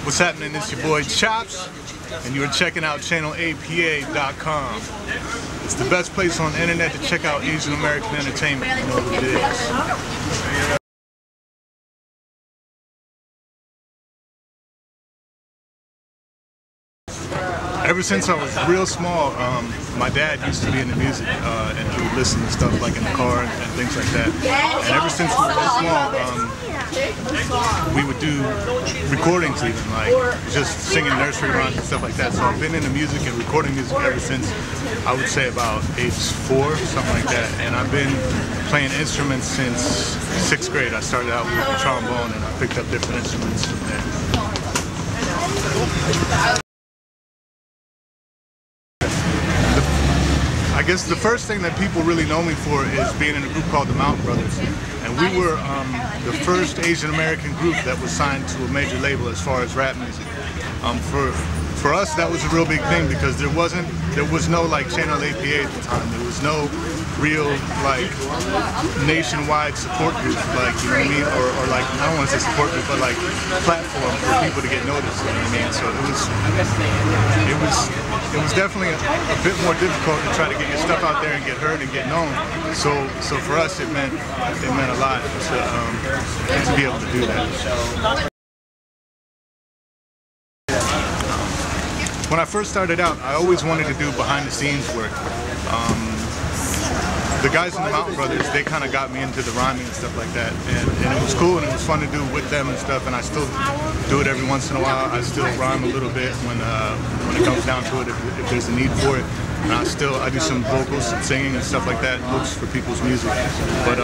What's happening? It's your boy CHOPS, and you're checking out channelAPA.com. It's the best place on the internet to check out Asian American entertainment. You know what it is. Ever since I was real small, my dad used to be into music, and he would listen to stuff like in the car and things like that. And ever since we were real small, we would do recordings even, like just singing nursery rhymes and stuff like that. So I've been into music and recording music ever since, I would say about age 4, something like that. And I've been playing instruments since 6th grade. I started out with the trombone and I picked up different instruments from there. I guess the first thing that people really know me for is being in a group called the Mountain Brothers, and we were the first Asian American group that was signed to a major label as far as rap music. For us, that was a real big thing because there was no like channelAPA at the time. There was no real like nationwide support group, like, you know what I mean, or like, I don't want to say support group, but like platform for people to get noticed. You know what I mean? So it was definitely a bit more difficult to try to get your stuff out there and get heard and get known. So for us, it meant a lot to be able to do that. When I first started out, I always wanted to do behind-the-scenes work. The guys in the Mountain Brothers, they kind of got me into the rhyming and stuff like that, and it was cool and it was fun to do with them and stuff. And I still do it every once in a while. I still rhyme a little bit when it comes down to it, if there's a need for it. And I do some vocals and singing and stuff like that, looks for people's music. But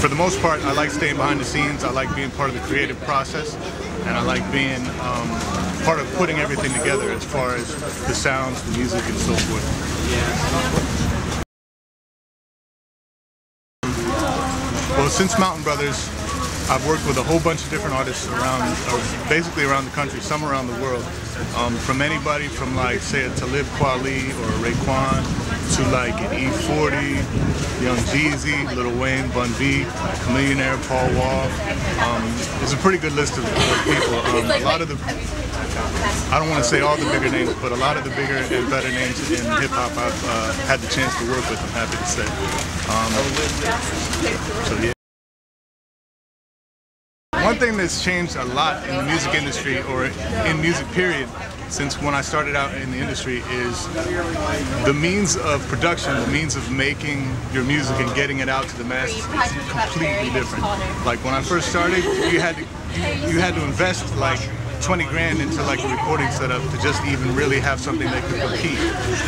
for the most part, I like staying behind the scenes. I like being part of the creative process, and I like being part of putting everything together as far as the sounds, the music, and so forth. Well, since Mountain Brothers, I've worked with a whole bunch of different artists basically around the country, some around the world. From anybody from like, say, a Talib Kweli or a Raekwon to like an E40, Young Jeezy, Lil Wayne, Bun B, Millionaire, Paul Wall. It's a pretty good list of people. A lot of the, I don't want to say all the bigger names, but a lot of the bigger and better names in hip-hop I've had the chance to work with, I'm happy to say. So yeah. One thing that's changed a lot in the music industry, or in music period, since when I started out in the industry, is the means of production, the means of making your music and getting it out to the masses is completely different. Like when I first started, you had to invest like 20 grand into like a recording setup to just even really have something that could compete.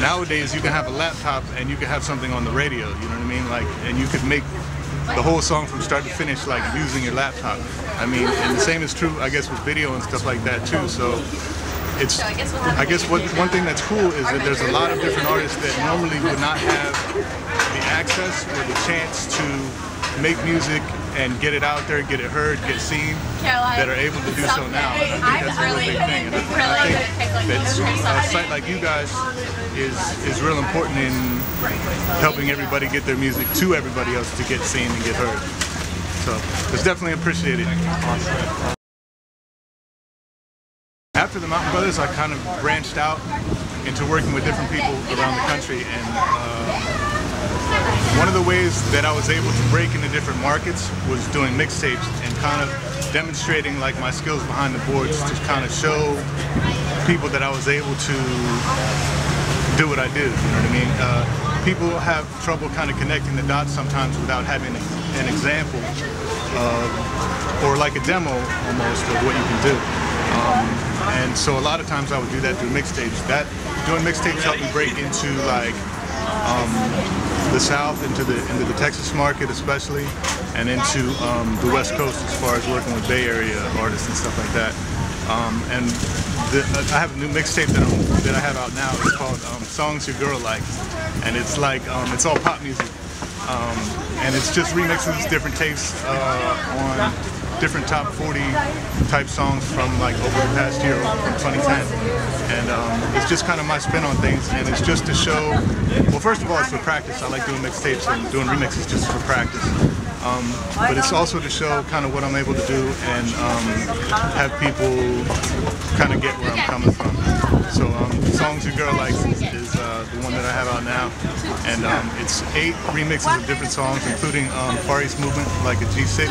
Nowadays you can have a laptop and you can have something on the radio, you know what I mean? Like, and you could make the whole song from start to finish, like using your laptop. I mean, and the same is true, I guess, with video and stuff like that too. So it's, I guess one thing that's cool is that there's a lot of different artists that normally would not have the access or the chance to make music and get it out there, get it heard, get seen, that are able to do so now. And I think that's a really big thing. And I think that a site like you guys is real important in helping everybody get their music to everybody else to get seen and get heard. So it's definitely appreciated. After the Mountain Brothers, I kind of branched out into working with different people around the country, and one of the ways that I was able to break into different markets was doing mixtapes and kind of demonstrating like my skills behind the boards to kind of show people that I was able to do what I do, you know what I mean? People have trouble kind of connecting the dots sometimes without having an example or like a demo almost of what you can do. And so a lot of times I would do that through mixtapes. Doing mixtapes helped me break into like the South, into the Texas market especially, and into the West Coast as far as working with Bay Area artists and stuff like that. And I have a new mixtape that I have out now. It's called Songs Your Girl Likes, and it's like it's all pop music, and it's just remixes, different takes on different top 40 type songs from like over the past year, from 2010, and it's just kind of my spin on things, and it's just to show, well, first of all, it's for practice. I like doing mixtapes and doing remixes just for practice, but it's also to show kind of what I'm able to do and have people kind of get where I'm coming from. So Songs Your Girl Likes is the one that I have out now, and it's 8 remixes of different songs, including Far East Movement, like a G6,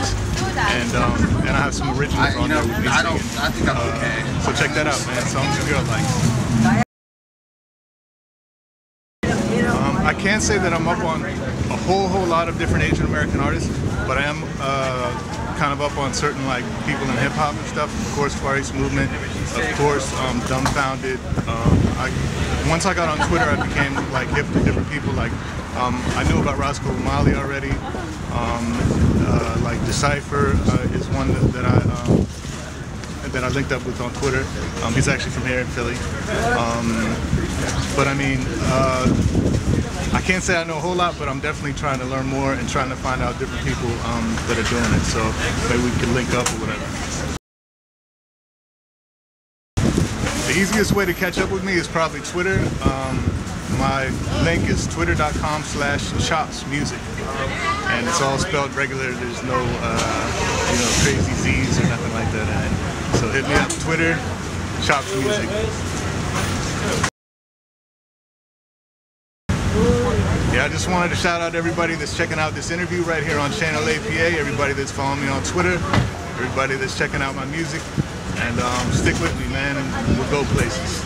and I have some originals on there with me singing. I think I'm okay. So check that out, man. Songs Your Girl Likes. I can't say that I'm up on a whole lot of different Asian American artists, but I am kind of up on certain like people in hip hop and stuff. Of course, Far East Movement. Of course, Dumbfounded. Once I got on Twitter, I became like hip to different people. Like I knew about Roscoe O'Malley already. Like Decipher is one that I linked up with on Twitter. He's actually from here in Philly. But I mean, I can't say I know a whole lot, but I'm definitely trying to learn more and trying to find out different people that are doing it. So maybe we can link up or whatever. The easiest way to catch up with me is probably Twitter. My link is twitter.com/chopsmusic, and it's all spelled regular. There's no crazy Z's or nothing like that. So hit me up, Twitter, Chops Music. Yeah, I just wanted to shout out everybody that's checking out this interview right here on channelAPA, everybody that's following me on Twitter, everybody that's checking out my music, and stick with me, man, and we'll go places.